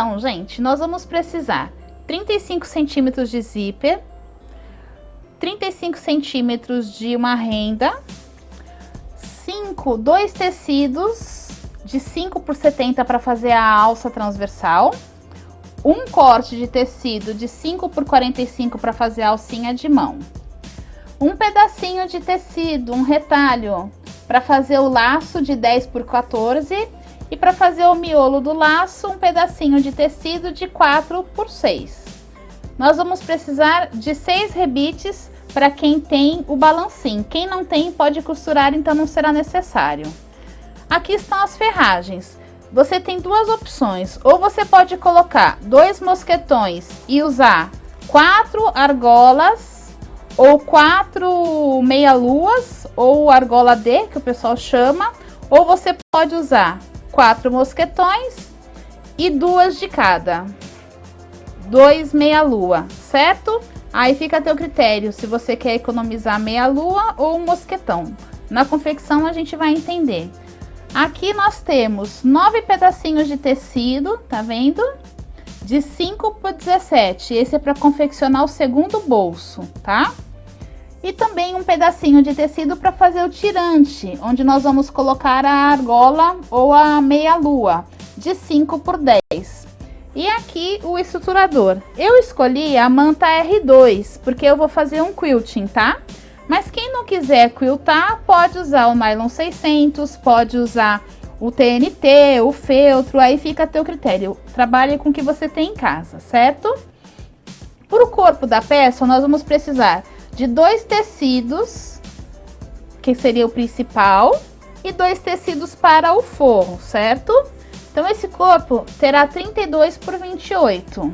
Então, gente, nós vamos precisar 35 centímetros de zíper, 35 centímetros de uma renda, dois tecidos de 5 por 70 para fazer a alça transversal, um corte de tecido de 5 por 45 para fazer a alcinha de mão, um pedacinho de tecido, um retalho para fazer o laço de 10 por 14 e para fazer o miolo do laço, um pedacinho de tecido de 4 por 6. Nós vamos precisar de 6 rebites para quem tem o balancim. Quem não tem pode costurar, então não será necessário. Aqui estão as ferragens. Você tem duas opções, ou você pode colocar 2 mosquetões e usar 4 argolas ou 4 meia-luas ou argola D, que o pessoal chama, ou você pode usar 4 mosquetões e 2 de cada, 2 meia-lua, certo? Aí fica a teu critério, se você quer economizar meia-lua ou um mosquetão. Na confecção a gente vai entender. Aqui nós temos 9 pedacinhos de tecido, tá vendo? De 5 por 17, esse é para confeccionar o segundo bolso, tá? E também um pedacinho de tecido para fazer o tirante, onde nós vamos colocar a argola ou a meia-lua, de 5 por 10. E aqui o estruturador. Eu escolhi a manta R2, porque eu vou fazer um quilting, tá? Mas quem não quiser quiltar, pode usar o nylon 600, pode usar o TNT, o feltro, aí fica a teu critério. Trabalhe com o que você tem em casa, certo? Para o corpo da peça, nós vamos precisar de 2 tecidos, que seria o principal, e 2 tecidos para o forro, certo? Então, esse corpo terá 32 por 28.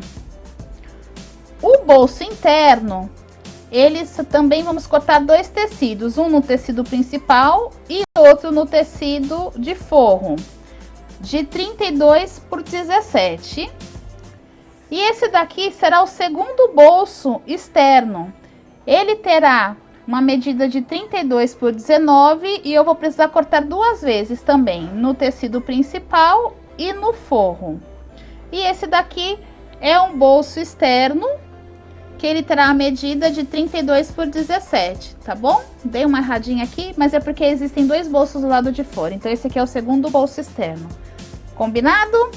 O bolso interno, eles também vamos cortar 2 tecidos, um no tecido principal e outro no tecido de forro, de 32 por 17. E esse daqui será o segundo bolso externo. Ele terá uma medida de 32 por 19 e eu vou precisar cortar 2 vezes também, no tecido principal e no forro. E esse daqui é um bolso externo, que ele terá a medida de 32 por 17, tá bom? Dei uma erradinha aqui, mas é porque existem 2 bolsos do lado de fora, então esse aqui é o segundo bolso externo. Combinado?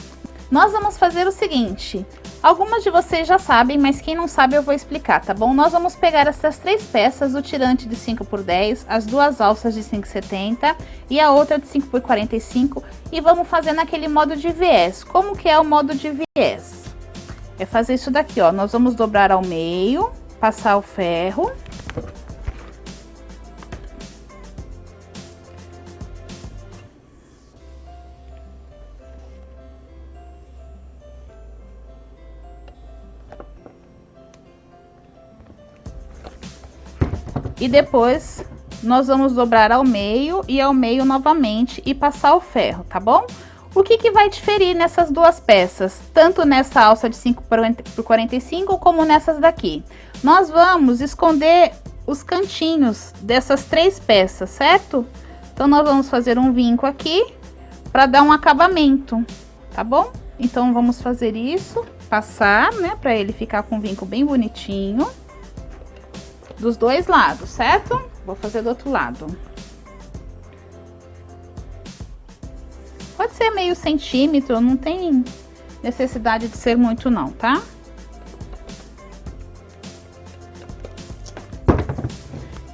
Nós vamos fazer o seguinte, algumas de vocês já sabem, mas quem não sabe eu vou explicar, tá bom? Nós vamos pegar essas 3 peças, o tirante de 5 por 10, as 2 alças de 5,70 e a outra de 5 por 45 e vamos fazer naquele modo de viés. Como que é o modo de viés? É fazer isso daqui, ó, nós vamos dobrar ao meio, passar o ferro. E depois nós vamos dobrar ao meio e ao meio novamente e passar o ferro, tá bom? O que que vai diferir nessas 2 peças? Tanto nessa alça de 5 por 45 como nessas daqui. Nós vamos esconder os cantinhos dessas 3 peças, certo? Então nós vamos fazer um vinco aqui para dar um acabamento, tá bom? Então vamos fazer isso, passar, né, para ele ficar com um vinco bem bonitinho. Dos 2 lados, certo? Vou fazer do outro lado. Pode ser meio centímetro, não tem necessidade de ser muito não, tá?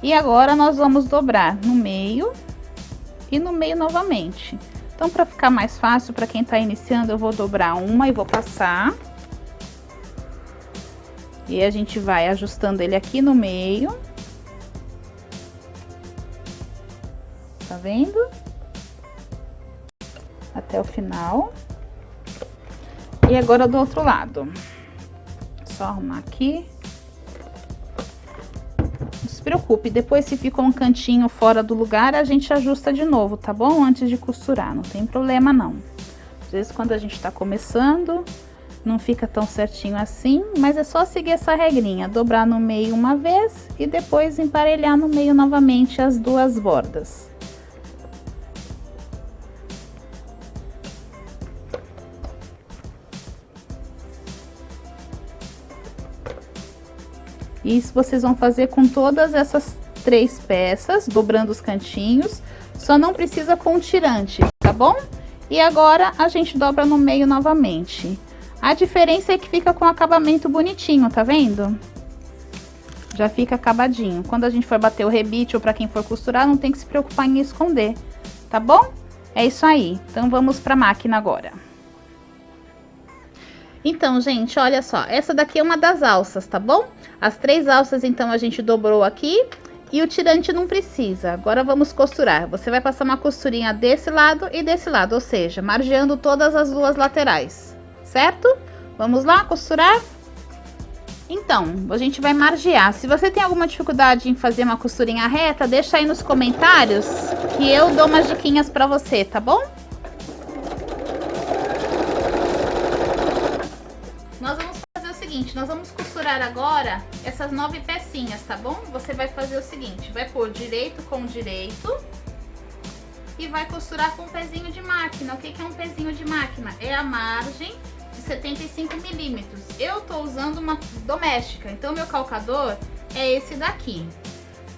E agora nós vamos dobrar no meio e no meio novamente. Então, para ficar mais fácil para quem tá iniciando, eu vou dobrar uma e vou passar. E a gente vai ajustando ele aqui no meio. Tá vendo? Até o final. E agora do outro lado. Só arrumar aqui. Não se preocupe, depois se ficou um cantinho fora do lugar, a gente ajusta de novo, tá bom? Antes de costurar, não tem problema não. Às vezes quando a gente tá começando, não fica tão certinho assim, mas é só seguir essa regrinha, dobrar no meio uma vez e depois emparelhar no meio novamente as 2 bordas. Isso vocês vão fazer com todas essas 3 peças, dobrando os cantinhos. Só não precisa com tirante, tá bom? E agora a gente dobra no meio novamente. A diferença é que fica com acabamento bonitinho, tá vendo? Já fica acabadinho. Quando a gente for bater o rebite ou para quem for costurar, não tem que se preocupar em esconder, tá bom? É isso aí. Então vamos para a máquina agora. Então, gente, olha só, essa daqui é uma das alças, tá bom? As 3 alças, então, a gente dobrou aqui e o tirante não precisa. Agora vamos costurar. Você vai passar uma costurinha desse lado e desse lado, ou seja, margeando todas as 2 laterais, certo? Vamos lá costurar? Então, a gente vai margear. Se você tem alguma dificuldade em fazer uma costurinha reta, deixa aí nos comentários que eu dou umas diquinhas pra você, tá bom? Nós vamos fazer o seguinte, nós vamos costurar agora essas 9 pecinhas, tá bom? Você vai fazer o seguinte, vai pôr direito com direito e vai costurar com um pezinho de máquina. O que que é um pezinho de máquina? É a margem de 75 milímetros. Eu tô usando uma doméstica, então meu calcador é esse daqui.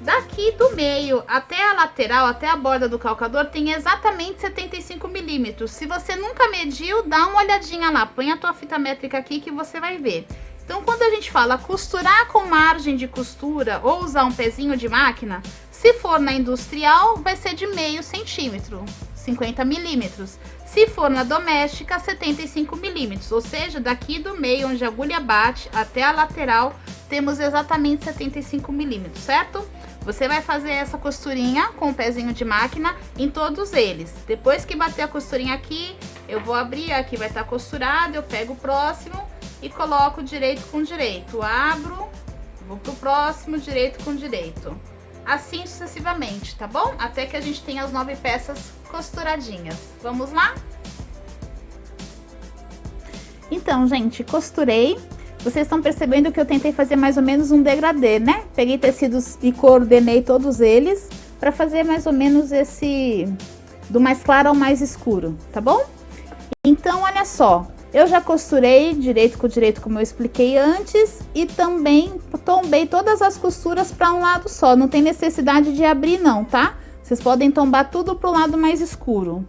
Daqui do meio até a lateral, até a borda do calcador, tem exatamente 75 milímetros. Se você nunca mediu, dá uma olhadinha lá. Põe a tua fita métrica aqui que você vai ver. Então, quando a gente fala costurar com margem de costura ou usar um pezinho de máquina, se for na industrial, vai ser de meio centímetro, 50 milímetros. Se for na doméstica, 75 milímetros. Ou seja, daqui do meio, onde a agulha bate, até a lateral, temos exatamente 75 milímetros, certo? Você vai fazer essa costurinha com o pezinho de máquina em todos eles. Depois que bater a costurinha aqui, eu vou abrir, aqui vai estar costurado, eu pego o próximo e coloco direito com direito. Abro, vou pro próximo, direito com direito. Assim sucessivamente, tá bom? Até que a gente tenha as 9 peças costuradinhas. Vamos lá? Então, gente, costurei. Vocês estão percebendo que eu tentei fazer mais ou menos um degradê, né? Peguei tecidos e coordenei todos eles para fazer mais ou menos esse do mais claro ao mais escuro, tá bom? Então, olha só, eu já costurei direito com direito, como eu expliquei antes, e também tombei todas as costuras para um lado só. Não tem necessidade de abrir não, tá? Vocês podem tombar tudo pro lado mais escuro.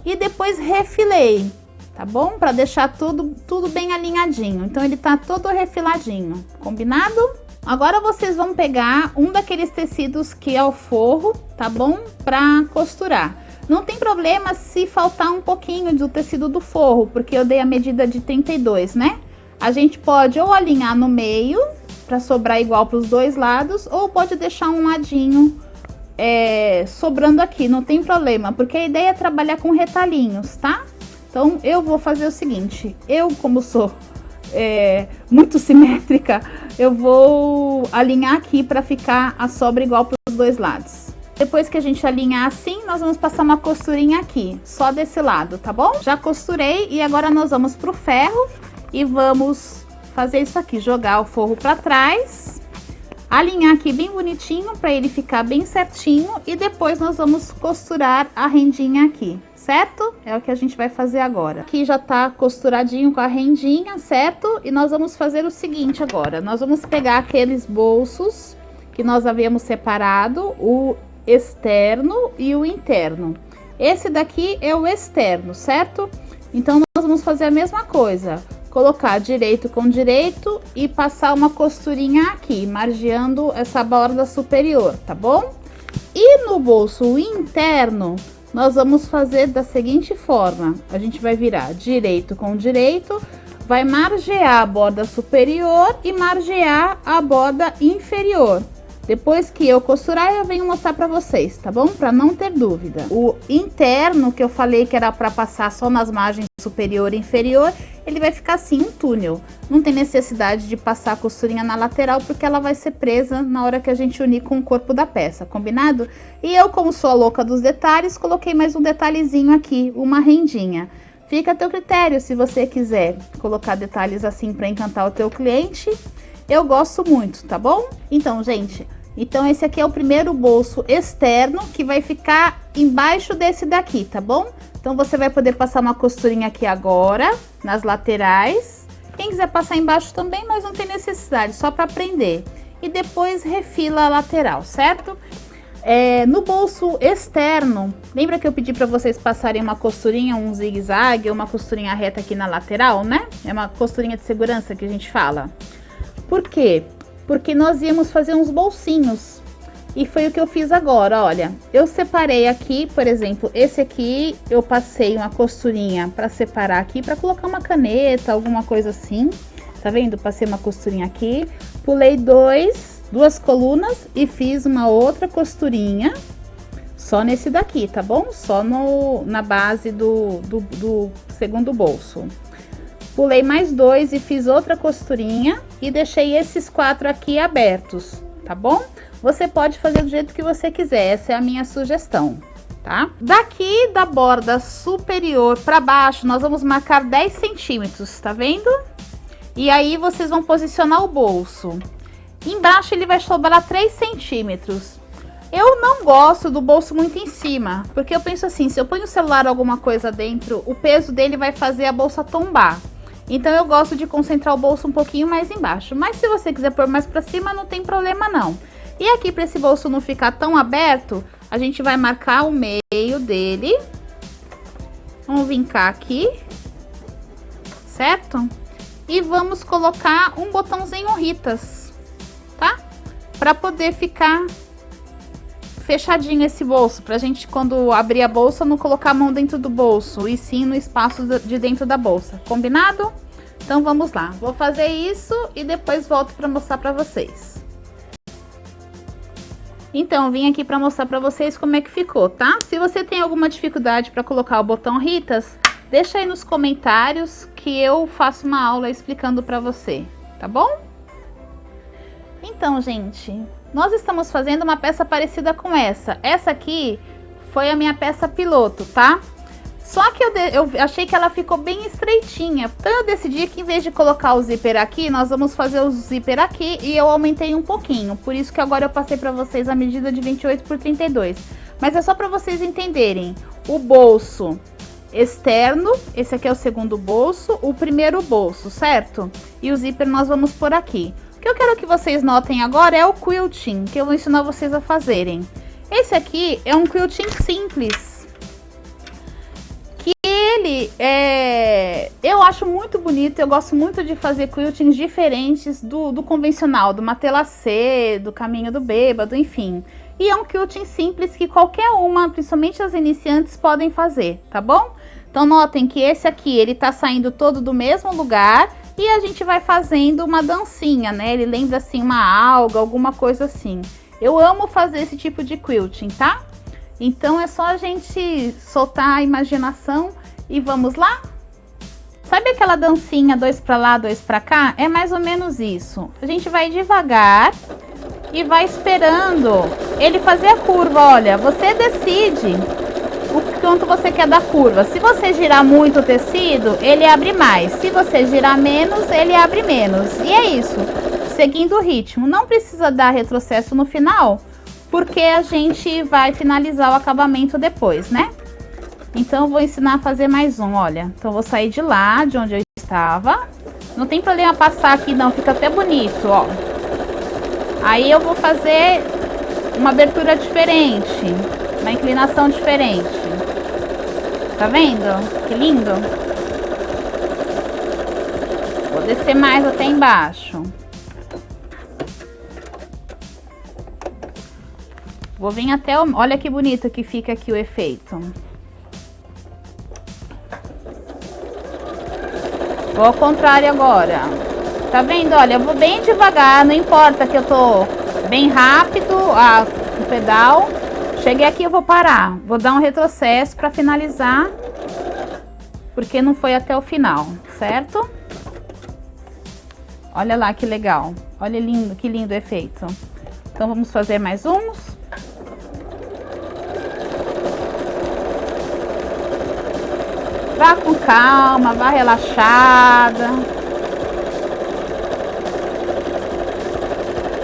E depois refilei, tá bom? Para deixar tudo bem alinhadinho. Então, ele tá todo refiladinho, combinado? Agora, vocês vão pegar um daqueles tecidos que é o forro, tá bom? Para costurar. Não tem problema se faltar um pouquinho do tecido do forro, porque eu dei a medida de 32, né? A gente pode ou alinhar no meio, para sobrar igual para os 2 lados, ou pode deixar um ladinho sobrando aqui, não tem problema, porque a ideia é trabalhar com retalhinhos, tá? Então, eu vou fazer o seguinte, eu como sou muito simétrica, eu vou alinhar aqui para ficar a sobra igual para os 2 lados. Depois que a gente alinhar assim, nós vamos passar uma costurinha aqui, só desse lado, tá bom? Já costurei e agora nós vamos pro ferro e vamos fazer isso aqui, jogar o forro para trás, alinhar aqui bem bonitinho para ele ficar bem certinho e depois nós vamos costurar a rendinha aqui, certo? É o que a gente vai fazer agora. Aqui já tá costuradinho com a rendinha, certo? E nós vamos fazer o seguinte agora, nós vamos pegar aqueles bolsos que nós havíamos separado, o externo e o interno. Esse daqui é o externo, certo? Então, nós vamos fazer a mesma coisa. Colocar direito com direito e passar uma costurinha aqui, margeando essa borda superior, tá bom? E no bolso interno, nós vamos fazer da seguinte forma. A gente vai virar direito com direito, vai margear a borda superior e margear a borda inferior. Depois que eu costurar, eu venho mostrar pra vocês, tá bom? Pra não ter dúvida. O interno, que eu falei que era pra passar só nas margens superior e inferior, ele vai ficar assim, um túnel. Não tem necessidade de passar a costurinha na lateral, porque ela vai ser presa na hora que a gente unir com o corpo da peça, combinado? E eu, como sou a louca dos detalhes, coloquei mais um detalhezinho aqui, uma rendinha. Fica a teu critério, se você quiser colocar detalhes assim pra encantar o teu cliente. Eu gosto muito, tá bom? Então, gente... Então, esse aqui é o primeiro bolso externo que vai ficar embaixo desse daqui, tá bom? Então, você vai poder passar uma costurinha aqui agora, nas laterais. Quem quiser passar embaixo também, mas não tem necessidade, só para prender. E depois refila a lateral, certo? No bolso externo, lembra que eu pedi para vocês passarem uma costurinha, um zigue-zague ou uma costurinha reta aqui na lateral, né? É uma costurinha de segurança que a gente fala. Por quê? Porque nós íamos fazer uns bolsinhos. E foi o que eu fiz agora, olha. Eu separei aqui, por exemplo, esse aqui eu passei uma costurinha para separar aqui, para colocar uma caneta, alguma coisa assim. Tá vendo? Passei uma costurinha aqui, pulei duas colunas e fiz uma outra costurinha só nesse daqui, tá bom? Só na base do segundo bolso. Pulei mais 2 e fiz outra costurinha e deixei esses 4 aqui abertos, tá bom? Você pode fazer do jeito que você quiser, essa é a minha sugestão, tá? Daqui da borda superior para baixo, nós vamos marcar 10 centímetros, tá vendo? E aí vocês vão posicionar o bolso. Embaixo ele vai sobrar 3 centímetros. Eu não gosto do bolso muito em cima, porque eu penso assim, se eu ponho o celular ou alguma coisa dentro, o peso dele vai fazer a bolsa tombar. Então eu gosto de concentrar o bolso um pouquinho mais embaixo. Mas se você quiser pôr mais para cima, não tem problema não. E aqui, para esse bolso não ficar tão aberto, a gente vai marcar o meio dele. Vamos vincar aqui, certo? E vamos colocar um botãozinho Ritas, tá? Para poder ficar fechadinho esse bolso, pra gente, quando abrir a bolsa, não colocar a mão dentro do bolso, e sim no espaço de dentro da bolsa. Combinado? Então vamos lá. Vou fazer isso e depois volto para mostrar para vocês. Então, vim aqui para mostrar para vocês como é que ficou, tá? Se você tem alguma dificuldade para colocar o botão Ritas, deixa aí nos comentários que eu faço uma aula explicando para você, tá bom? Então, gente, nós estamos fazendo uma peça parecida com essa. Essa aqui foi a minha peça piloto, tá? Só que eu achei que ela ficou bem estreitinha. Então eu decidi que em vez de colocar o zíper aqui, nós vamos fazer o zíper aqui e eu aumentei um pouquinho. Por isso que agora eu passei para vocês a medida de 28 por 32. Mas é só para vocês entenderem. O bolso externo, esse aqui é o segundo bolso, o primeiro bolso, certo? E o zíper nós vamos por aqui. O que eu quero que vocês notem agora é o quilting, que eu vou ensinar vocês a fazerem. Esse aqui é um quilting simples. Eu acho muito bonito, eu gosto muito de fazer quiltings diferentes do convencional, do Matelassé, do Caminho do Bêbado, enfim. E é um quilting simples que qualquer uma, principalmente as iniciantes, podem fazer, tá bom? Então notem que esse aqui, ele tá saindo todo do mesmo lugar e a gente vai fazendo uma dancinha, né? Ele lembra assim uma alga, alguma coisa assim. Eu amo fazer esse tipo de quilting, tá? Então é só a gente soltar a imaginação e vamos lá? Sabe aquela dancinha 2 para lá, 2 para cá? É mais ou menos isso. A gente vai devagar e vai esperando ele fazer a curva. Olha, você decide o quanto você quer da curva. Se você girar muito o tecido, ele abre mais. Se você girar menos, ele abre menos. E é isso, seguindo o ritmo. Não precisa dar retrocesso no final, porque a gente vai finalizar o acabamento depois, né? Então, eu vou ensinar a fazer mais um, olha. Então, eu vou sair de lá, de onde eu estava. Não tem problema passar aqui, não. Fica até bonito, ó. Aí, eu vou fazer uma abertura diferente. Uma inclinação diferente. Tá vendo? Que lindo. Vou descer mais até embaixo. Vou vir até o... Olha que bonito que fica aqui o efeito. Vou ao contrário agora. Tá vendo? Olha, eu vou bem devagar, não importa que eu tô bem rápido o pedal. Cheguei aqui, eu vou parar. Vou dar um retrocesso para finalizar, porque não foi até o final, certo? Olha lá que legal. Olha lindo, que lindo o efeito. Então vamos fazer mais uns. Vá com calma, vá relaxada.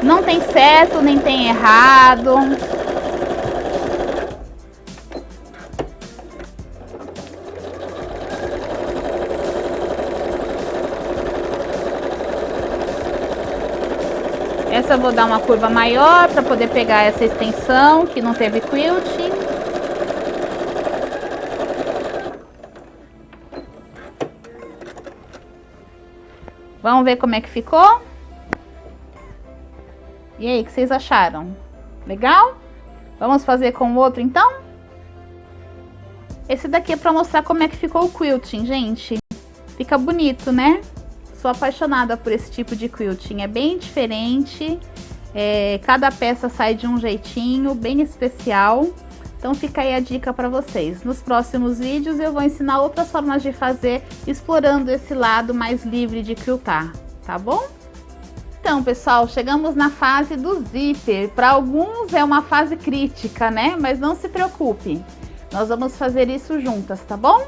Não tem certo, nem tem errado. Essa eu vou dar uma curva maior para poder pegar essa extensão que não teve quilting. Vamos ver como é que ficou? E aí, o que vocês acharam? Legal? Vamos fazer com o outro então? Esse daqui é para mostrar como é que ficou o quilting, gente. Fica bonito, né? Sou apaixonada por esse tipo de quilting. É bem diferente. Cada peça sai de um jeitinho bem especial. Então fica aí a dica para vocês. Nos próximos vídeos eu vou ensinar outras formas de fazer, explorando esse lado mais livre de quiltar, tá bom? Então, pessoal, chegamos na fase do zíper. Para alguns é uma fase crítica, né? Mas não se preocupe. Nós vamos fazer isso juntas, tá bom?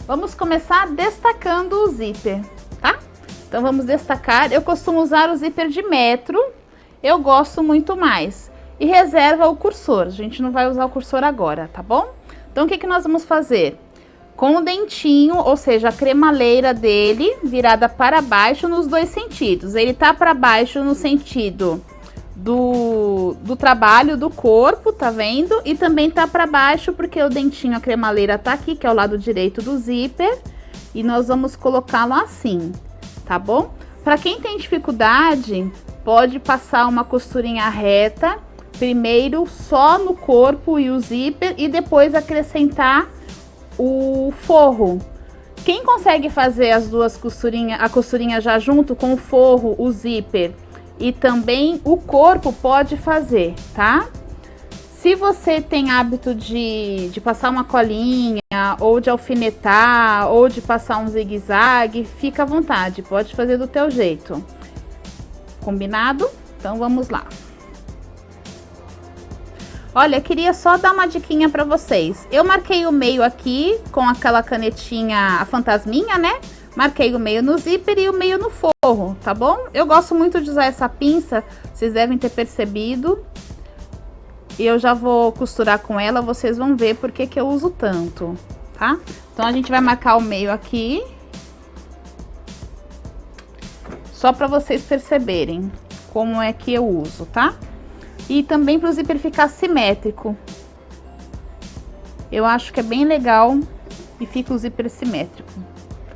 Vamos começar destacando o zíper, tá? Então vamos destacar. Eu costumo usar o zíper de metro. Eu gosto muito mais. E reserva o cursor. A gente não vai usar o cursor agora, tá bom? Então o que nós vamos fazer? Com o dentinho, ou seja, a cremaleira dele virada para baixo nos dois sentidos. Ele tá para baixo no sentido do trabalho do corpo, tá vendo? E também tá para baixo porque o dentinho, a cremaleira tá aqui, que é o lado direito do zíper. E nós vamos colocá-lo assim, tá bom? Para quem tem dificuldade, pode passar uma costurinha reta, primeiro só no corpo e o zíper, e depois acrescentar o forro. Quem consegue fazer as duas costurinhas, a costurinha já junto com o forro, o zíper e também o corpo, pode fazer, tá? Se você tem hábito de passar uma colinha, ou de alfinetar, ou de passar um zigue-zague, fica à vontade, pode fazer do teu jeito. Combinado? Então vamos lá. Olha, queria só dar uma diquinha para vocês. Eu marquei o meio aqui com aquela canetinha, a fantasminha, né? Marquei o meio no zíper e o meio no forro, tá bom? Eu gosto muito de usar essa pinça, vocês devem ter percebido. E eu já vou costurar com ela, vocês vão ver por que eu uso tanto, tá? Então a gente vai marcar o meio aqui. Só para vocês perceberem como é que eu uso, tá? E também para o zíper ficar simétrico. Eu acho que é bem legal e fica o zíper simétrico.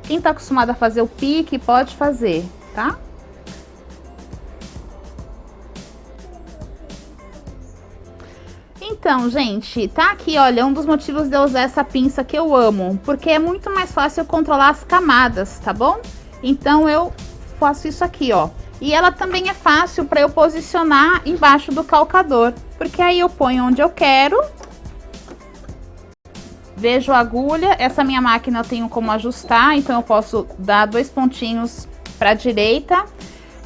Quem tá acostumado a fazer o pique, pode fazer, tá? Então, gente, tá aqui, olha, um dos motivos de eu usar essa pinça que eu amo, porque é muito mais fácil controlar as camadas, tá bom? Então eu faço isso aqui, ó. E ela também é fácil para eu posicionar embaixo do calcador, porque aí eu ponho onde eu quero. Vejo a agulha, essa minha máquina eu tenho como ajustar, então eu posso dar 2 pontinhos para a direita.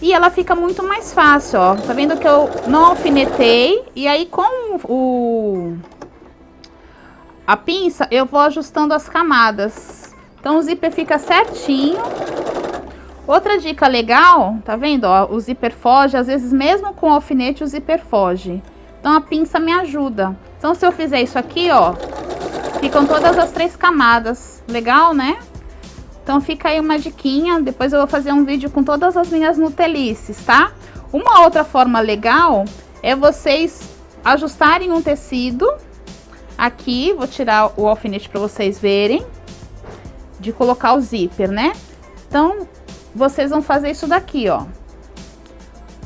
E ela fica muito mais fácil, ó. Tá vendo que eu não alfinetei? E aí com a pinça eu vou ajustando as camadas. Então o zíper fica certinho. Outra dica legal, tá vendo, ó, o zíper foge, às vezes mesmo com alfinete o zíper foge. Então a pinça me ajuda. Então se eu fizer isso aqui, ó, ficam todas as 3 camadas. Legal, né? Então fica aí uma diquinha, depois eu vou fazer um vídeo com todas as minhas nutelices, tá? Uma outra forma legal é vocês ajustarem um tecido. Aqui, vou tirar o alfinete para vocês verem. De colocar o zíper, né? Então vocês vão fazer isso daqui, ó.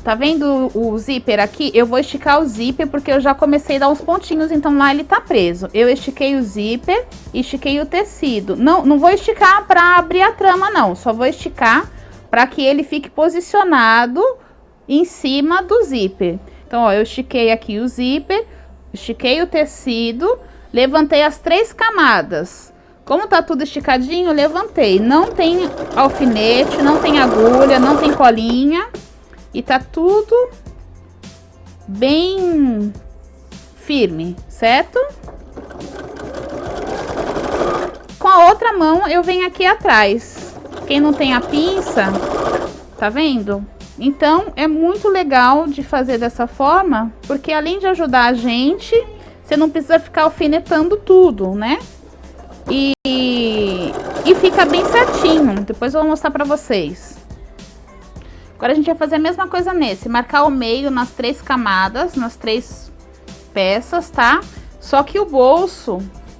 Tá vendo o zíper aqui? Eu vou esticar o zíper porque eu já comecei a dar uns pontinhos, então lá ele tá preso. Eu estiquei o zíper, estiquei o tecido. Não vou esticar para abrir a trama, não. Só vou esticar para que ele fique posicionado em cima do zíper. Então, ó, eu estiquei aqui o zíper, estiquei o tecido, levantei as 3 camadas. Como tá tudo esticadinho, levantei. Não tem alfinete, não tem agulha, não tem colinha. E tá tudo bem firme, certo? Com a outra mão eu venho aqui atrás. Quem não tem a pinça, tá vendo? Então é muito legal de fazer dessa forma, porque além de ajudar a gente, você não precisa ficar alfinetando tudo, né? E fica bem certinho. Depois eu vou mostrar pra vocês. Agora a gente vai fazer a mesma coisa nesse, marcar o meio nas 3 camadas, nas 3 peças, tá? Só que o bolso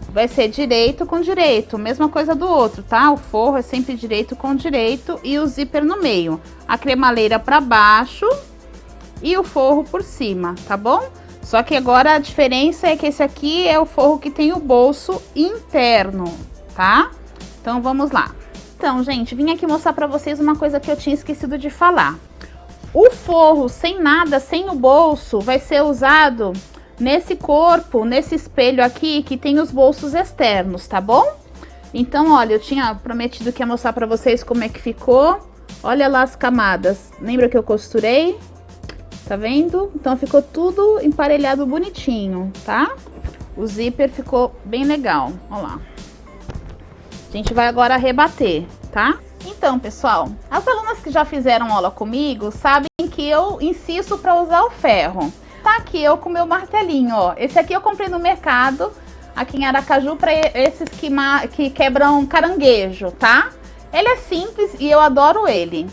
vai ser direito com direito, mesma coisa do outro, tá? O forro é sempre direito com direito e o zíper no meio. A cremaleira para baixo e o forro por cima, tá bom? Só que agora a diferença é que esse aqui é o forro que tem o bolso interno, tá? Então vamos lá. Então, gente, vim aqui mostrar pra vocês uma coisa que eu tinha esquecido de falar. O forro sem nada, sem o bolso, vai ser usado nesse corpo, nesse espelho aqui, que tem os bolsos externos, tá bom? Então, olha, eu tinha prometido que ia mostrar pra vocês como é que ficou. Olha lá as camadas. Lembra que eu costurei? Tá vendo? Então, ficou tudo emparelhado bonitinho, tá? O zíper ficou bem legal. Olha lá. A gente vai agora rebater, tá? Então, pessoal, as alunas que já fizeram aula comigo sabem que eu insisto para usar o ferro. Tá aqui eu com o meu martelinho, ó. Esse aqui eu comprei no mercado, aqui em Aracaju, para esses que quebram caranguejo, tá? Ele é simples e eu adoro ele.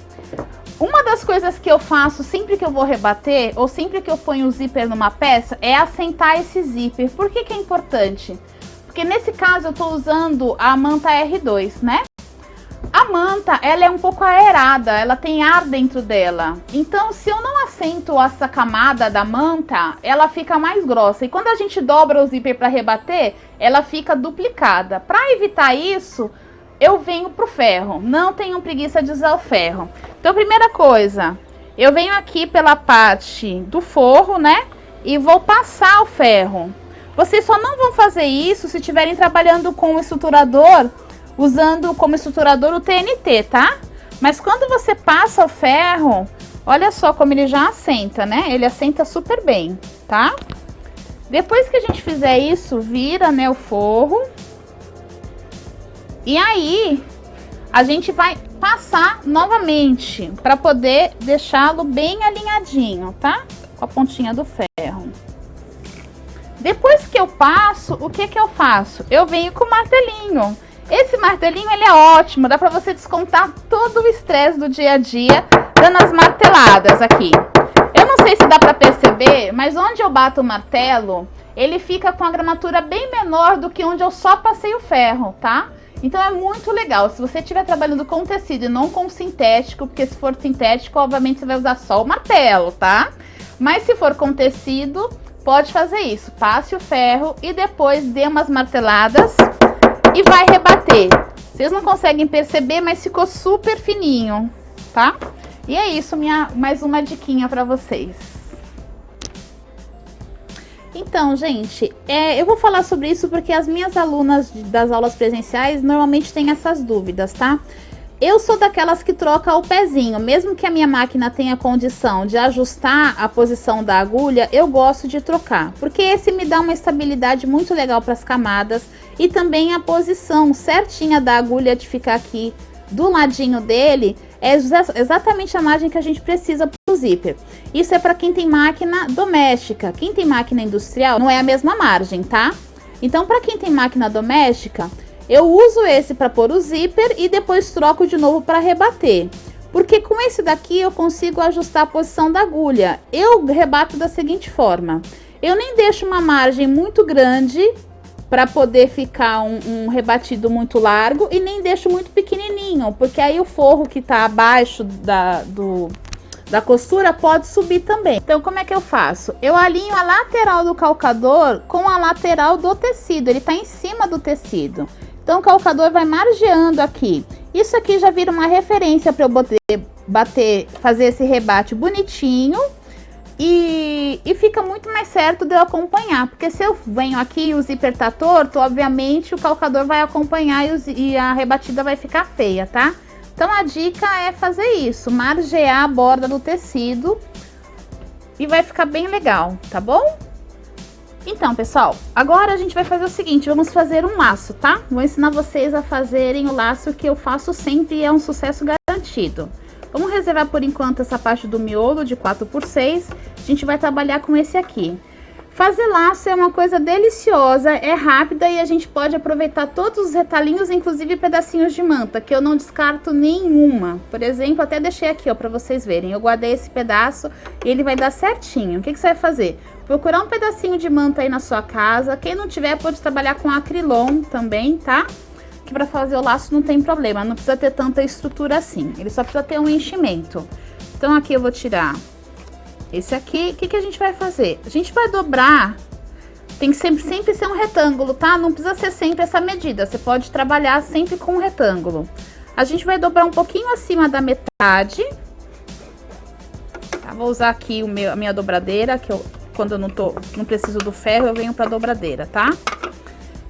Uma das coisas que eu faço sempre que eu vou rebater, ou sempre que eu ponho o zíper numa peça, é assentar esse zíper. Por que que é importante? Porque nesse caso eu tô usando a manta R2, né? A manta, ela é um pouco aerada, ela tem ar dentro dela. Então, se eu não assento essa camada da manta, ela fica mais grossa. E quando a gente dobra o zíper para rebater, ela fica duplicada. Para evitar isso, eu venho pro ferro. Não tenham preguiça de usar o ferro. Então, primeira coisa, eu venho aqui pela parte do forro, né? E vou passar o ferro. Vocês só não vão fazer isso se estiverem trabalhando com o estruturador, usando como estruturador o TNT, tá? Mas quando você passa o ferro, olha só como ele já assenta, né? Ele assenta super bem, tá? Depois que a gente fizer isso, vira, né, o forro. E aí, a gente vai passar novamente, para poder deixá-lo bem alinhadinho, tá? Com a pontinha do ferro. Depois que eu passo, o que que eu faço? Eu venho com o martelinho. Esse martelinho, ele é ótimo, dá pra você descontar todo o estresse do dia a dia, dando as marteladas aqui. Eu não sei se dá pra perceber, mas onde eu bato o martelo, ele fica com a gramatura bem menor do que onde eu só passei o ferro, tá? Então é muito legal. Se você estiver trabalhando com tecido e não com sintético, porque se for sintético, obviamente você vai usar só o martelo, tá? Mas se for com tecido, pode fazer isso. Passe o ferro e depois dê umas marteladas e vai rebater. Vocês não conseguem perceber, mas ficou super fininho, tá? E é isso, mais uma diquinha para vocês. Então, gente, eu vou falar sobre isso porque as minhas alunas das aulas presenciais normalmente têm essas dúvidas, tá? Eu sou daquelas que troca o pezinho, mesmo que a minha máquina tenha condição de ajustar a posição da agulha, eu gosto de trocar, porque esse me dá uma estabilidade muito legal para as camadas e também a posição certinha da agulha de ficar aqui do ladinho dele é exatamente a margem que a gente precisa para o zíper. Isso é para quem tem máquina doméstica. Quem tem máquina industrial não é a mesma margem, tá? Então, para quem tem máquina doméstica, eu uso esse para pôr o zíper e depois troco de novo para rebater. Porque com esse daqui eu consigo ajustar a posição da agulha. Eu rebato da seguinte forma. Eu nem deixo uma margem muito grande para poder ficar um rebatido muito largo e nem deixo muito pequenininho, porque aí o forro que tá abaixo da costura pode subir também. Então, como é que eu faço? Eu alinho a lateral do calcador com a lateral do tecido, ele tá em cima do tecido. Então, o calcador vai margeando aqui. Isso aqui já vira uma referência para eu fazer esse rebate bonitinho. E fica muito mais certo de eu acompanhar, porque se eu venho aqui e o zíper tá torto, obviamente o calcador vai acompanhar e a rebatida vai ficar feia, tá? Então a dica é fazer isso, margear a borda do tecido e vai ficar bem legal, tá bom? Então, pessoal, agora a gente vai fazer o seguinte, vamos fazer um laço, tá? Vou ensinar vocês a fazerem o laço que eu faço sempre e é um sucesso garantido. Vamos reservar por enquanto essa parte do miolo de 4x6. A gente vai trabalhar com esse aqui. Fazer laço é uma coisa deliciosa, é rápida e a gente pode aproveitar todos os retalhinhos, inclusive pedacinhos de manta, que eu não descarto nenhuma. Por exemplo, até deixei aqui, ó, pra vocês verem. Eu guardei esse pedaço e ele vai dar certinho. O que você vai fazer? Procurar um pedacinho de manta aí na sua casa. Quem não tiver, pode trabalhar com acrilon também, tá? Que pra fazer o laço não tem problema, não precisa ter tanta estrutura assim. Ele só precisa ter um enchimento. Então, aqui eu vou tirar esse aqui. O que a gente vai fazer? A gente vai dobrar, tem que sempre ser um retângulo, tá? Não precisa ser sempre essa medida, você pode trabalhar sempre com um retângulo. A gente vai dobrar um pouquinho acima da metade. Tá? Vou usar aqui a minha dobradeira, que eu, quando eu não preciso do ferro, eu venho pra dobradeira, tá?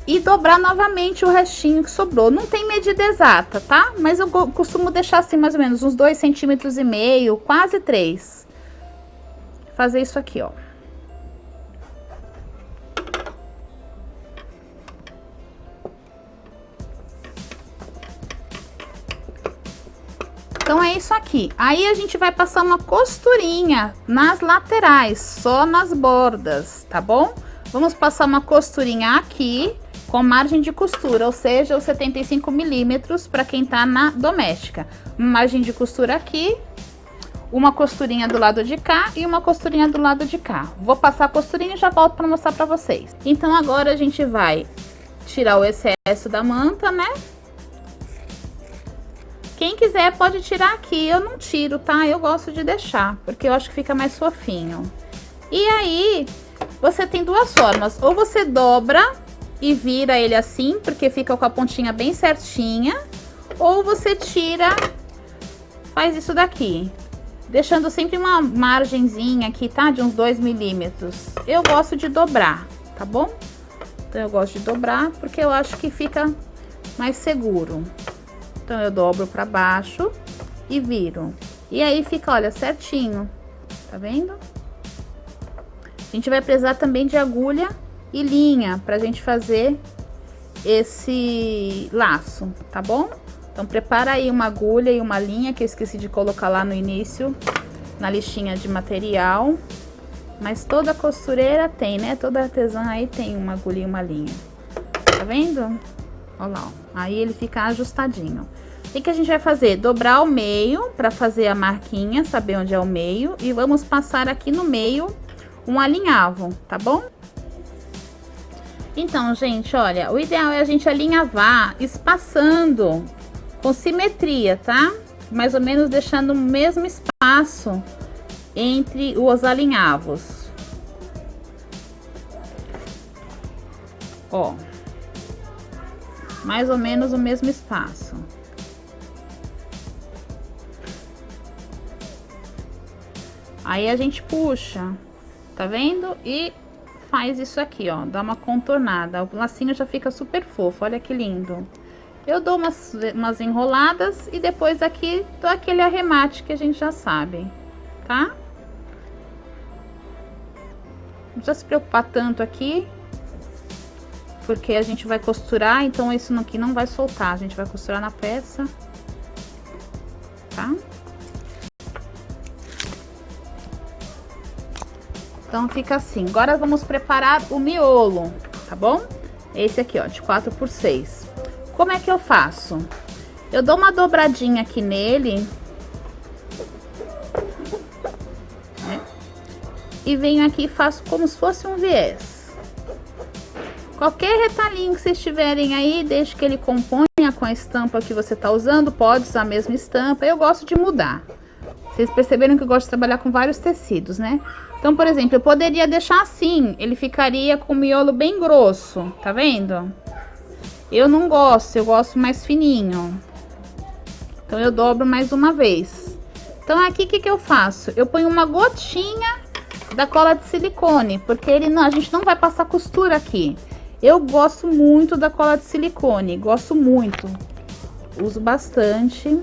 E dobrar novamente o restinho que sobrou. Não tem medida exata, tá? Mas eu costumo deixar assim mais ou menos uns 2,5 centímetros, quase 3. Fazer isso aqui, ó. Então é isso aqui. Aí a gente vai passar uma costurinha nas laterais, só nas bordas, tá bom? Vamos passar uma costurinha aqui com margem de costura, ou seja, os 75 milímetros para quem tá na doméstica. Margem de costura aqui. Uma costurinha do lado de cá e uma costurinha do lado de cá. Vou passar a costurinha e já volto para mostrar para vocês. Então, agora a gente vai tirar o excesso da manta, né? Quem quiser pode tirar aqui, eu não tiro, tá? Eu gosto de deixar, porque eu acho que fica mais fofinho. E aí, você tem duas formas. Ou você dobra e vira ele assim, porque fica com a pontinha bem certinha. Ou você tira, faz isso daqui. Deixando sempre uma margenzinha aqui, tá? De uns 2 milímetros. Eu gosto de dobrar, tá bom? Então, eu gosto de dobrar porque eu acho que fica mais seguro. Então, eu dobro pra baixo e viro. E aí, fica, olha, certinho. Tá vendo? A gente vai precisar também de agulha e linha pra gente fazer esse laço, tá bom? Então, prepara aí uma agulha e uma linha, que eu esqueci de colocar lá no início, na listinha de material. Mas toda costureira tem, né? Toda artesã aí tem uma agulha e uma linha. Tá vendo? Olha lá, ó. Aí ele fica ajustadinho. O que a gente vai fazer? Dobrar o meio para fazer a marquinha, saber onde é o meio. E vamos passar aqui no meio um alinhavo, tá bom? Então, gente, olha, o ideal é a gente alinhavar espaçando com simetria, tá? Mais ou menos deixando o mesmo espaço entre os alinhavos. Ó. Mais ou menos o mesmo espaço. Aí a gente puxa, tá vendo? E faz isso aqui, ó, dá uma contornada. O lacinho já fica super fofo, olha que lindo. Eu dou umas enroladas e depois aqui dou aquele arremate que a gente já sabe, tá? Não precisa se preocupar tanto aqui, porque a gente vai costurar, então isso aqui não vai soltar. A gente vai costurar na peça, tá? Então fica assim. Agora vamos preparar o miolo, tá bom? Esse aqui, ó, de 4x6. Como é que eu faço? Eu dou uma dobradinha aqui nele, né? E venho aqui e faço como se fosse um viés. Qualquer retalhinho que vocês tiverem aí, desde que ele componha com a estampa que você tá usando, pode usar a mesma estampa. Eu gosto de mudar. Vocês perceberam que eu gosto de trabalhar com vários tecidos, né? Então, por exemplo, eu poderia deixar assim, ele ficaria com o miolo bem grosso, tá vendo? Eu não gosto, eu gosto mais fininho. Então, eu dobro mais uma vez. Então, aqui, o que eu faço? Eu ponho uma gotinha da cola de silicone, porque a gente não vai passar costura aqui. Eu gosto muito da cola de silicone, gosto muito. Uso bastante.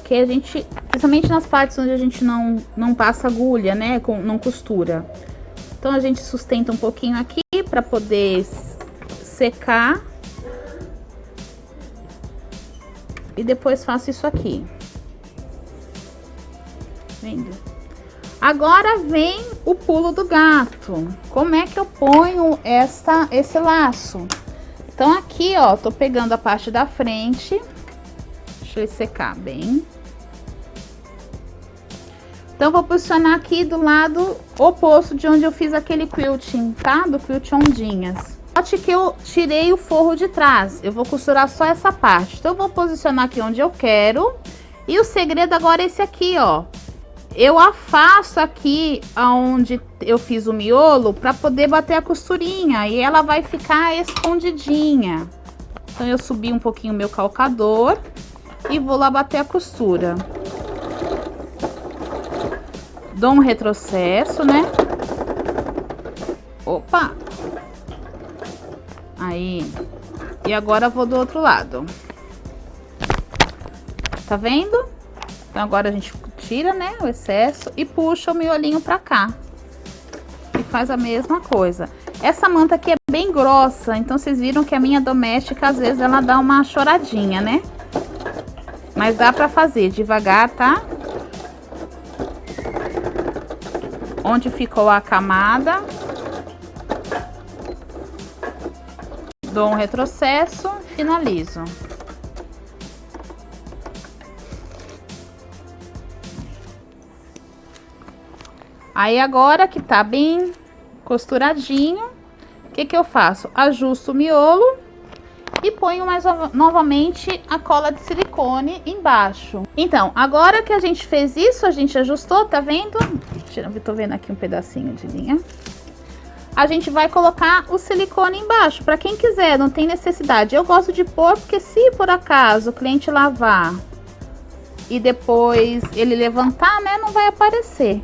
Que a gente, principalmente nas partes onde a gente não passa agulha, né, não costura. Então, a gente sustenta um pouquinho aqui para poder secar. E depois faço isso aqui. Vendo? Agora vem o pulo do gato. Como é que eu ponho esse laço? Então aqui, ó, tô pegando a parte da frente. Deixa ele secar bem. Então vou posicionar aqui do lado oposto de onde eu fiz aquele quilting, tá? Do quilt ondinhas. Note que eu tirei o forro de trás. Eu vou costurar só essa parte. Então eu vou posicionar aqui onde eu quero. E o segredo agora é esse aqui, ó. Eu afasto aqui aonde eu fiz o miolo para poder bater a costurinha e ela vai ficar escondidinha. Então eu subi um pouquinho o meu calcador e vou lá bater a costura. Dou um retrocesso, né? Opa! Aí. E agora vou do outro lado. Tá vendo? Então agora a gente tira, né, o excesso e puxa o miolinho pra cá. E faz a mesma coisa. Essa manta aqui é bem grossa, então vocês viram que a minha doméstica, às vezes, ela dá uma choradinha, né? Mas dá pra fazer devagar, tá? Onde ficou a camada. Dou um retrocesso, finalizo. Aí agora que tá bem costuradinho, o que que eu faço? Ajusto o miolo e ponho mais novamente a cola de silicone embaixo. Então, agora que a gente fez isso, a gente ajustou, tá vendo? Tô vendo aqui um pedacinho de linha. A gente vai colocar o silicone embaixo, para quem quiser, não tem necessidade. Eu gosto de pôr porque se por acaso o cliente lavar e depois ele levantar, né, não vai aparecer.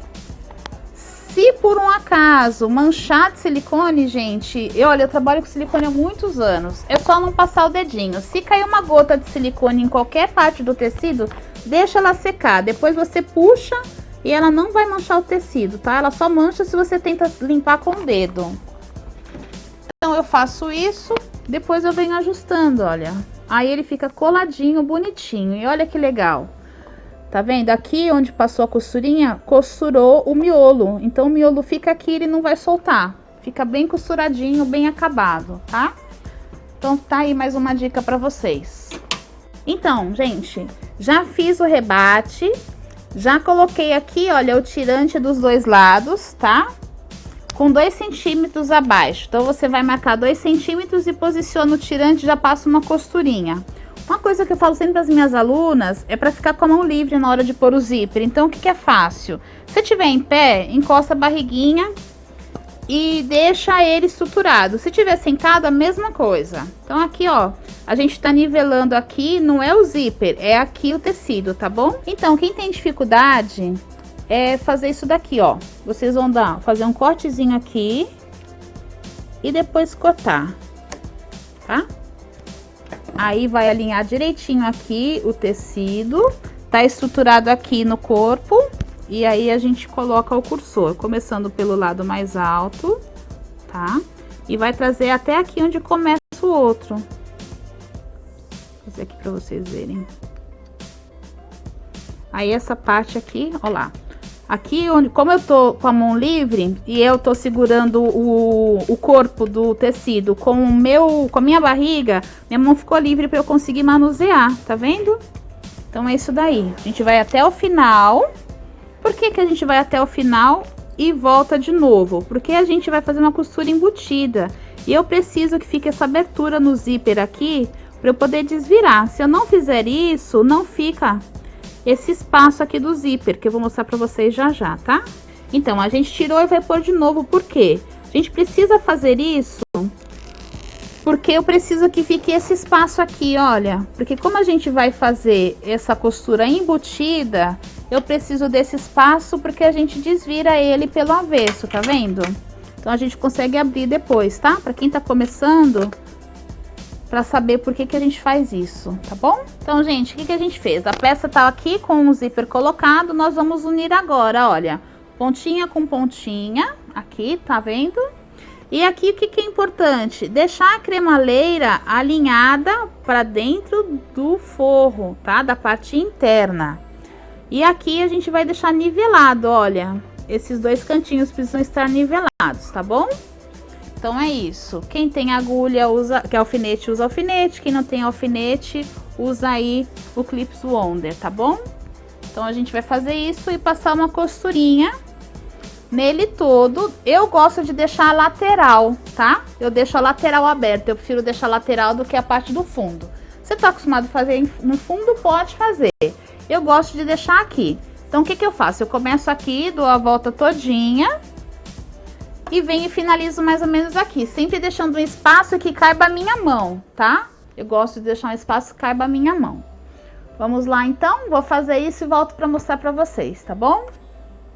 Se por um acaso manchar de silicone, gente, olha, eu trabalho com silicone há muitos anos. É só não passar o dedinho. Se cair uma gota de silicone em qualquer parte do tecido, deixa ela secar. Depois você puxa e ela não vai manchar o tecido, tá? Ela só mancha se você tenta limpar com o dedo. Então eu faço isso, depois eu venho ajustando, olha. Aí ele fica coladinho, bonitinho. E olha que legal. Tá vendo? Aqui onde passou a costurinha, costurou o miolo. Então o miolo fica aqui, ele não vai soltar. Fica bem costuradinho, bem acabado, tá? Então tá aí mais uma dica pra vocês. Então, gente, já fiz o rebate. Já coloquei aqui, olha, o tirante dos dois lados, tá? Com 2 centímetros abaixo. Então você vai marcar 2 centímetros e posiciona o tirante, já passa uma costurinha. Uma coisa que eu falo sempre para as minhas alunas é para ficar com a mão livre na hora de pôr o zíper. Então, o que é fácil? Se tiver em pé, encosta a barriguinha e deixa ele estruturado. Se tiver sentado, a mesma coisa. Então, aqui, ó, a gente tá nivelando aqui, não é o zíper, é aqui o tecido, tá bom? Então, quem tem dificuldade é fazer isso daqui, ó. Vocês vão fazer um cortezinho aqui e depois cortar, tá? Aí vai alinhar direitinho aqui o tecido, tá estruturado aqui no corpo, e aí a gente coloca o cursor, começando pelo lado mais alto, tá? E vai trazer até aqui onde começa o outro. Vou fazer aqui pra vocês verem. Aí essa parte aqui, ó lá. Aqui, como eu tô com a mão livre e eu tô segurando o corpo do tecido com a minha barriga, minha mão ficou livre para eu conseguir manusear, tá vendo? Então é isso daí. A gente vai até o final. Por que que a gente vai até o final e volta de novo? Porque a gente vai fazer uma costura embutida. E eu preciso que fique essa abertura no zíper aqui para eu poder desvirar. Se eu não fizer isso, não fica esse espaço aqui do zíper, que eu vou mostrar pra vocês já já, tá? Então, a gente tirou e vai pôr de novo, por quê? A gente precisa fazer isso porque eu preciso que fique esse espaço aqui, olha. Porque como a gente vai fazer essa costura embutida, eu preciso desse espaço porque a gente desvira ele pelo avesso, tá vendo? Então, a gente consegue abrir depois, tá? Pra quem tá começando, para saber por que que a gente faz isso, tá bom? Então, gente, o que que a gente fez? A peça tá aqui com o zíper colocado, nós vamos unir agora, olha, pontinha com pontinha, aqui, tá vendo? E aqui, o que que é importante? Deixar a cremaleira alinhada para dentro do forro, tá? Da parte interna. E aqui a gente vai deixar nivelado, olha, esses dois cantinhos precisam estar nivelados, tá bom? Então é isso. Quem tem agulha usa, que é alfinete, usa alfinete. Quem não tem alfinete, usa aí o Clips Wonder, tá bom? Então a gente vai fazer isso e passar uma costurinha nele todo. Eu gosto de deixar a lateral, tá? Eu deixo a lateral aberta. Eu prefiro deixar a lateral do que a parte do fundo. Você tá acostumado a fazer no fundo, pode fazer. Eu gosto de deixar aqui. Então o que que eu faço? Eu começo aqui, dou a volta todinha e venho e finalizo mais ou menos aqui, sempre deixando um espaço que caiba a minha mão, tá? Eu gosto de deixar um espaço que caiba a minha mão. Vamos lá então, vou fazer isso e volto para mostrar para vocês, tá bom?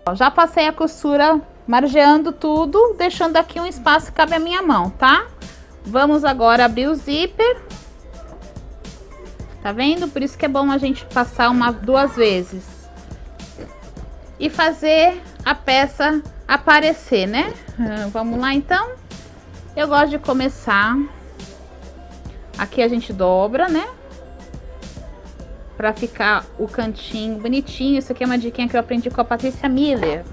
Ó, já passei a costura margeando tudo, deixando aqui um espaço que cabe a minha mão, tá? Vamos agora abrir o zíper. Tá vendo? Por isso que é bom a gente passar duas vezes. E fazer a peça aparecer, né? Vamos lá então. Eu gosto de começar. Aqui a gente dobra, né? Pra ficar o cantinho bonitinho. Isso aqui é uma diquinha que eu aprendi com a Patrícia Miller.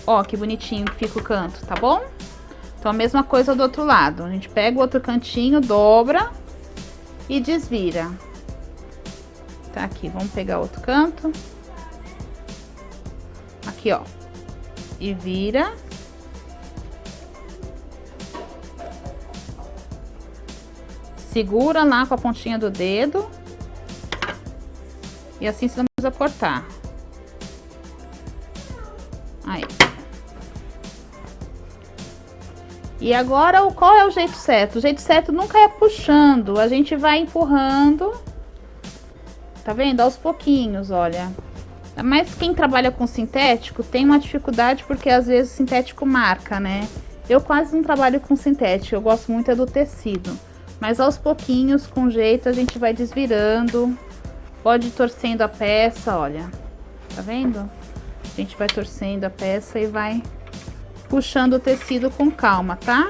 Ó, que bonitinho que fica o canto, tá bom? Então a mesma coisa do outro lado. A gente pega o outro cantinho, dobra e desvira. Tá aqui, vamos pegar outro canto. Aqui, ó. E vira. Segura lá com a pontinha do dedo. E assim você não precisa cortar. Aí. E agora, qual é o jeito certo? O jeito certo nunca é puxando. A gente vai empurrando. Tá vendo? Aos pouquinhos, olha. Mas quem trabalha com sintético tem uma dificuldade porque às vezes o sintético marca, né? Eu quase não trabalho com sintético. Eu gosto muito é do tecido. Mas aos pouquinhos, com jeito, a gente vai desvirando. Pode ir torcendo a peça, olha. Tá vendo? A gente vai torcendo a peça e vai puxando o tecido com calma, tá?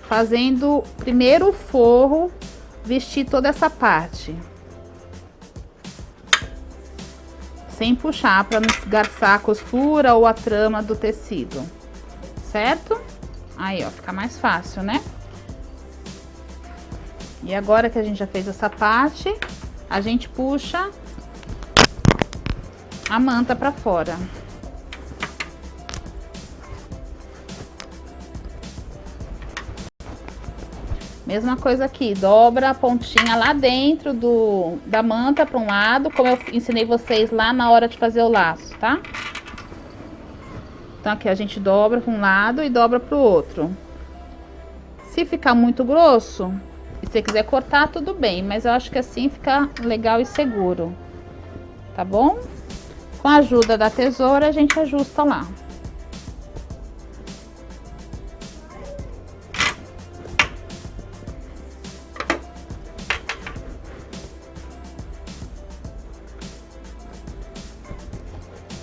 Fazendo primeiro o forro, vestir toda essa parte. Sem puxar, para não esgarçar a costura ou a trama do tecido. Certo? Aí, ó, fica mais fácil, né? E agora que a gente já fez essa parte, a gente puxa a manta pra fora. Mesma coisa aqui, dobra a pontinha lá dentro da manta para um lado, como eu ensinei vocês lá na hora de fazer o laço, tá? Então aqui a gente dobra para um lado e dobra para o outro. Se ficar muito grosso, e se você quiser cortar, tudo bem, mas eu acho que assim fica legal e seguro, tá bom? Com a ajuda da tesoura, a gente ajusta lá.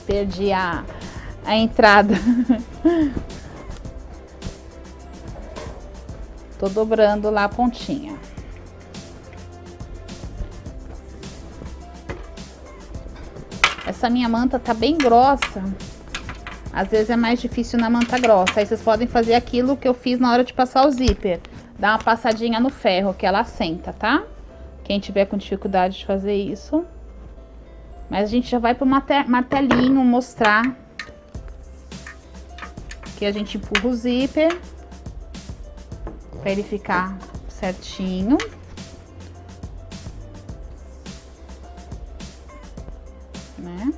Perdi a entrada. Tô dobrando lá a pontinha. Essa minha manta tá bem grossa. Às vezes é mais difícil na manta grossa. Aí vocês podem fazer aquilo que eu fiz na hora de passar o zíper. Dar uma passadinha no ferro, que ela assenta, tá? Quem tiver com dificuldade de fazer isso. Mas a gente já vai pro martelinho mostrar que a gente empurra o zíper para ele ficar certinho. Né?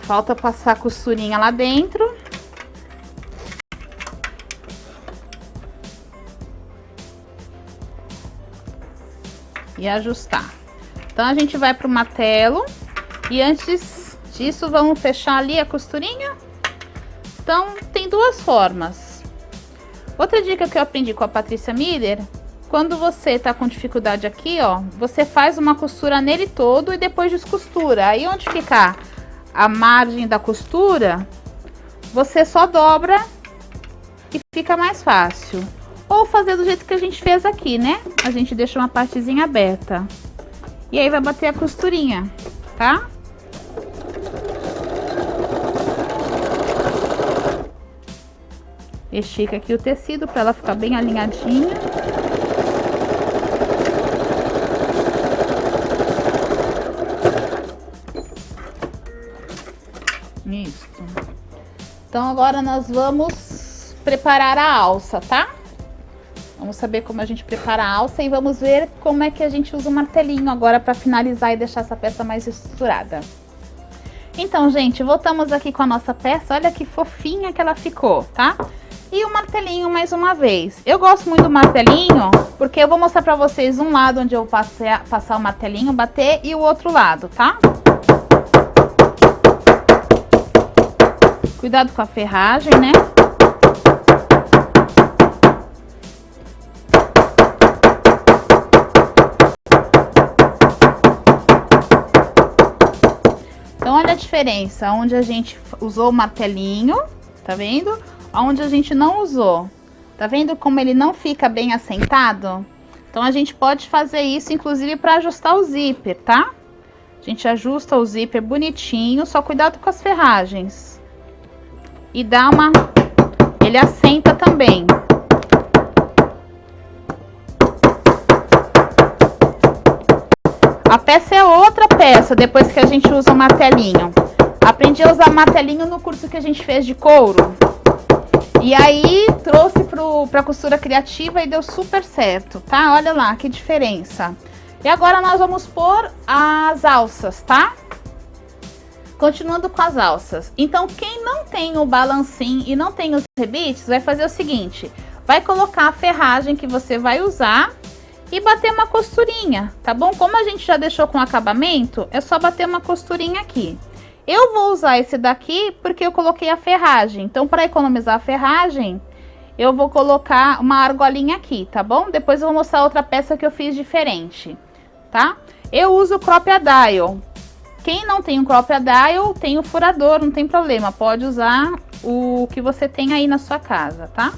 Falta passar a costurinha lá dentro. E ajustar. Então a gente vai pro martelo e antes disso vamos fechar ali a costurinha. Então tem duas formas. Outra dica que eu aprendi com a Patrícia Miller, quando você tá com dificuldade aqui, ó, você faz uma costura nele todo e depois descostura. Aí onde ficar a margem da costura, você só dobra e fica mais fácil. Ou fazer do jeito que a gente fez aqui, né? A gente deixa uma partezinha aberta. E aí vai bater a costurinha, tá? Estica aqui o tecido para ela ficar bem alinhadinha. Isso. Então agora nós vamos preparar a alça, tá? Vamos saber como a gente prepara a alça e vamos ver como é que a gente usa o martelinho agora para finalizar e deixar essa peça mais estruturada. Então, gente, voltamos aqui com a nossa peça. Olha que fofinha que ela ficou, tá? E o martelinho mais uma vez. Eu gosto muito do martelinho porque eu vou mostrar pra vocês um lado onde eu passar o martelinho, bater, e o outro lado, tá? Cuidado com a ferragem, né? Então, olha a diferença, onde a gente usou o martelinho, tá vendo? Onde a gente não usou. Tá vendo como ele não fica bem assentado? Então, a gente pode fazer isso, inclusive, para ajustar o zíper, tá? A gente ajusta o zíper bonitinho, só cuidado com as ferragens. E dá uma... Ele assenta também. A peça é outra peça, depois que a gente usa o martelinho. Aprendi a usar martelinho no curso que a gente fez de couro. E aí, trouxe pra costura criativa e deu super certo, tá? Olha lá, que diferença. E agora nós vamos pôr as alças, tá? Continuando com as alças. Então, quem não tem o balancim e não tem os rebites, vai fazer o seguinte. Vai colocar a ferragem que você vai usar e bater uma costurinha, tá bom? Como a gente já deixou com acabamento, é só bater uma costurinha aqui. Eu vou usar esse daqui porque eu coloquei a ferragem. Então, para economizar a ferragem, eu vou colocar uma argolinha aqui, tá bom? Depois eu vou mostrar outra peça que eu fiz diferente, tá? Eu uso o Crop-A-Dowel. Quem não tem o Crop-A-Dowel, tem o furador, não tem problema. Pode usar o que você tem aí na sua casa, tá?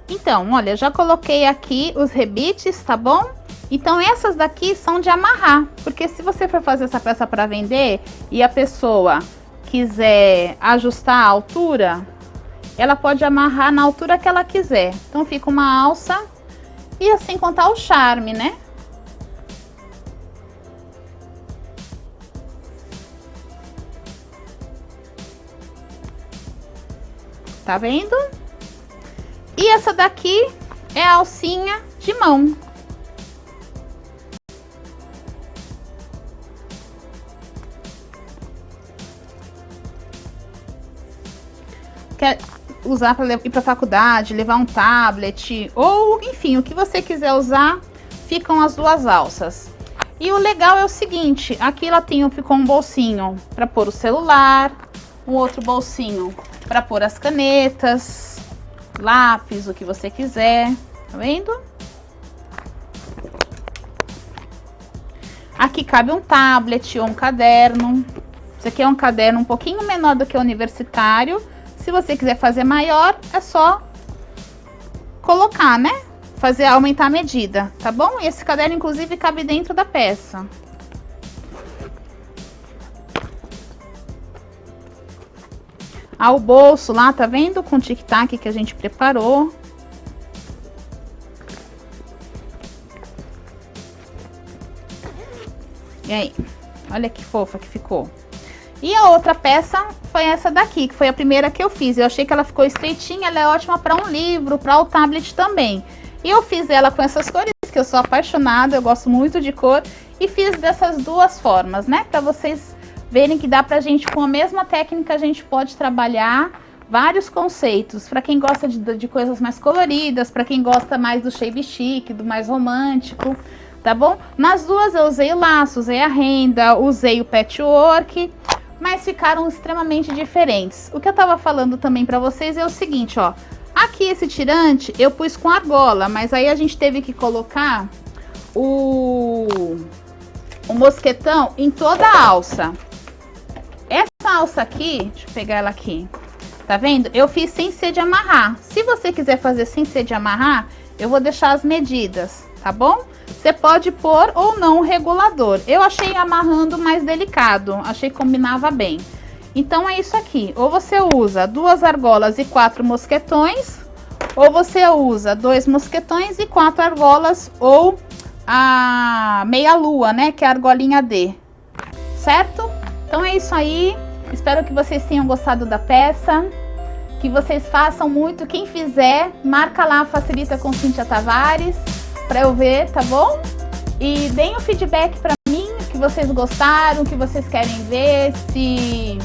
Então, olha, já coloquei aqui os rebites, tá bom? Então, essas daqui são de amarrar, porque se você for fazer essa peça para vender e a pessoa quiser ajustar a altura, ela pode amarrar na altura que ela quiser. Então, fica uma alça e assim contar o charme, né? Tá vendo? E essa daqui é a alcinha de mão. Quer usar para ir para faculdade, levar um tablet, ou enfim, o que você quiser usar, ficam as duas alças. E o legal é o seguinte, aqui ela ficou um bolsinho para pôr o celular, um outro bolsinho para pôr as canetas, lápis, o que você quiser, tá vendo? Aqui cabe um tablet ou um caderno. Esse aqui é um caderno um pouquinho menor do que o universitário. Se você quiser fazer maior, é só colocar, né? Aumentar a medida, tá bom? E esse caderno, inclusive, cabe dentro da peça. O bolso lá, tá vendo? Com o tic-tac que a gente preparou. E aí? Olha que fofa que ficou. E a outra peça foi essa daqui, que foi a primeira que eu fiz. Eu achei que ela ficou estreitinha, ela é ótima para um livro, para o tablet também. E eu fiz ela com essas cores, que eu sou apaixonada, eu gosto muito de cor. E fiz dessas duas formas, né? Para vocês verem que dá pra gente, com a mesma técnica, a gente pode trabalhar vários conceitos. Para quem gosta de coisas mais coloridas, para quem gosta mais do shabby chic, do mais romântico, tá bom? Nas duas eu usei o laço, usei a renda, usei o patchwork, mas ficaram extremamente diferentes. O que eu tava falando também pra vocês é o seguinte, ó. Aqui esse tirante eu pus com argola, mas aí a gente teve que colocar o mosquetão em toda a alça. Essa alça aqui, deixa eu pegar ela aqui. Tá vendo? Eu fiz sem ser de amarrar. Se você quiser fazer sem ser de amarrar, eu vou deixar as medidas, tá bom? Você pode pôr ou não o regulador. Eu achei amarrando mais delicado, achei que combinava bem. Então é isso aqui, ou você usa 2 argolas e 4 mosquetões, ou você usa 2 mosquetões e 4 argolas, ou a meia lua, né, que é a argolinha D, certo? Então é isso aí, espero que vocês tenham gostado da peça, que vocês façam muito. Quem fizer, marca lá, Facilita com Cíntia Tavares, para eu ver, tá bom? E deem o feedback para mim, que vocês gostaram, que vocês querem ver, se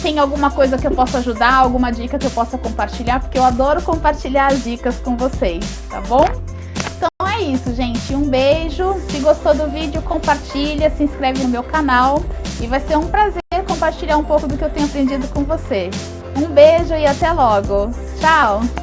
tem alguma coisa que eu possa ajudar, alguma dica que eu possa compartilhar, porque eu adoro compartilhar as dicas com vocês, tá bom? Então é isso, gente. Um beijo. Se gostou do vídeo, compartilha, se inscreve no meu canal. E vai ser um prazer compartilhar um pouco do que eu tenho aprendido com vocês. Um beijo e até logo. Tchau!